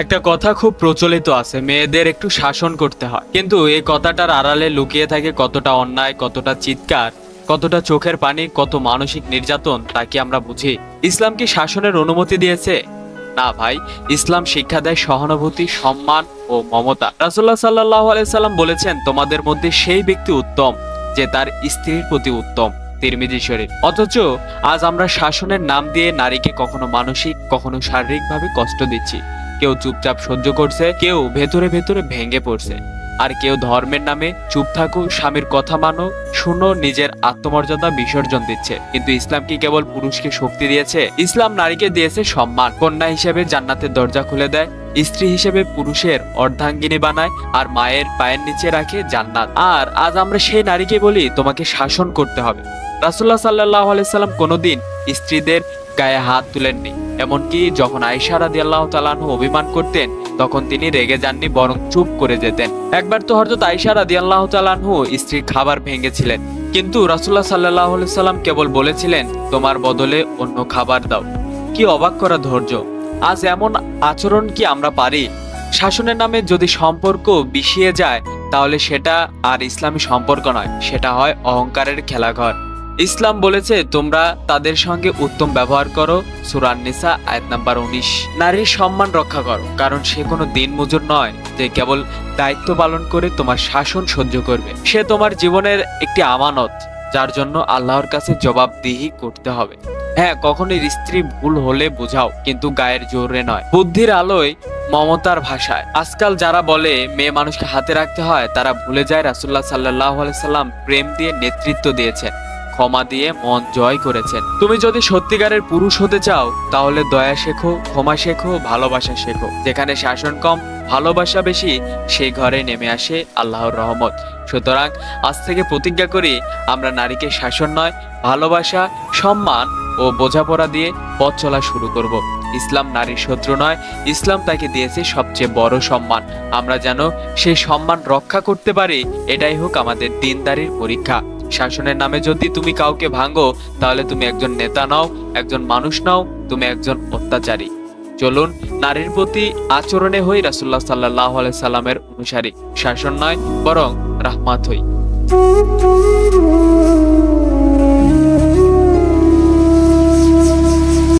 একটা কথা খুব প্রচলিত আছে, মেয়েদের একটু শাসন করতে হয়, কিন্তু এই কথাটার আড়ালে লুকিয়ে থাকে কতটা অন্যায়, কতটা চিৎকার, কতটা চোখের পানি, কত মানসিক নির্যাতন, তা কি আমরা বুঝি? ইসলাম কি শাসনের অনুমতি দিয়েছে? না ভাই, ইসলাম শিক্ষা দেয় সহানুভূতি, সম্মান ও মমতা। রাসূলুল্লাহ সাল্লাল্লাহু আলাইহি সাল্লাম বলেছেন, তোমাদের মধ্যে সেই ব্যক্তি উত্তম যে তার স্ত্রীর প্রতি উত্তম। তিরমিজি শরীফ। অথচ আজ আমরা শাসনের নাম দিয়ে নারীকে কখনো মানসিক, কখনো শারীরিকভাবে কষ্ট দিচ্ছি। কেউ চুপচাপ সহ্য করছে, কেউ ভেতরে ভেতরে ভেঙে পড়ছে, আর কেউ ধর্মের নামে চুপ থাকো, স্বামীর কথা মানো, শুনো, নিজের আত্মমর্যাদা বিসর্জন দিচ্ছে। কিন্তু ইসলাম কি কেবল পুরুষকে শক্তি দিয়েছে? ইসলাম নারীকে দিয়েছে সম্মান। কন্যা হিসেবে জান্নাতের দরজা খুলে দেয়, স্ত্রী হিসেবে পুরুষের অর্ধাঙ্গিনী বানায়, আর মায়ের পায়ের নিচে রাখে জান্নাত। আর আজ আমরা সেই নারীকে বলি তোমাকে শাসন করতে হবে। রাসূলুল্লাহ সাল্লাল্লাহু আলাইহি সাল্লাম কোনোদিন স্ত্রীদের গায়ে হাত তুলেননি। এমনকি যখন আয়েশা রাদিয়াল্লাহু তাআলা আনহা অভিমান করতেন, তখন তিনি রেগে যাননি, বরং চুপ করে যেতেন। একবার তো হযরত আয়েশা রাদিয়াল্লাহু তাআলা আনহা স্ত্রীর খাবার ভেঙেছিলেন, কিন্তু রাসূলুল্লাহ সাল্লাল্লাহু আলাইহি সাল্লাম কেবল বলেছিলেন, তোমার বদলে অন্য খাবার দাও। কি অবাক করা ধৈর্য! আজ এমন আচরণ কি আমরা পারি? শাসনের নামে যদি সম্পর্ক বিষিয়ে যায়, তাহলে সেটা আর ইসলামী সম্পর্ক নয়, সেটা হয় অহংকারের খেলাঘর। ইসলাম বলেছে তোমরা তাদের সঙ্গে উত্তম ব্যবহার করো, সূরা আন-নিসা আয়াত নাম্বার 19। নারীর সম্মান রক্ষা করো, কারণ সে কোনো দিনমজুর নয় যে কেবল দায়িত্ব পালন করে তোমার শাসন সহ্য করবে। সে তোমার জীবনের একটি আমানত, যার জন্য আল্লাহর কাছে জবাবদিহি করতে হবে। হ্যাঁ, কখনো স্ত্রী ভুল হলে বোঝাও, কিন্তু গায়ের জোরে নয়, বুদ্ধির আলোয়, মমতার ভাষায়। আজকাল যারা বলে মেয়ে মানুষকে হাতে রাখতে হয়, তারা ভুলে যায় রাসূলুল্লাহ সাল্লাল্লাহু আলাইহি সাল্লাম প্রেম দিয়ে নেতৃত্ব দিয়েছেন, ক্ষমা দিয়ে মন জয় করেছেন। তুমি যদি সত্যিকারের পুরুষ হতে চাও, তাহলে দয়া শেখো, ক্ষমা শেখো, ভালোবাসা শেখো। যেখানে শাসন কম, ভালোবাসা বেশি, সেই ঘরে নেমে আসে আল্লাহর রহমত। সুতরাং আজ থেকে প্রতিজ্ঞা করি, আমরা নারীকে শাসন নয়, ভালোবাসা, সম্মান ও বোঝাপড়া দিয়ে পথ চলা শুরু করব। ইসলাম নারীর শত্রু নয়, ইসলাম তাকে দিয়েছে সবচেয়ে বড় সম্মান। আমরা যেন সেই সম্মান রক্ষা করতে পারি, এটাই হোক আমাদের দিনদারির পরীক্ষা। শাসনের নামে যদি তুমি কাউকে ভাঙো, তাহলে তুমি একজন নেতা নাও, একজন মানুষ নাও, তুমি একজন অত্যাচারী। চলুন নারীর প্রতি আচরণে হই রাসূলুল্লাহ সাল্লাল্লাহু আলাইহি সাল্লামের অনুসারী। শাসন নয়, বরং রাহমাত হই।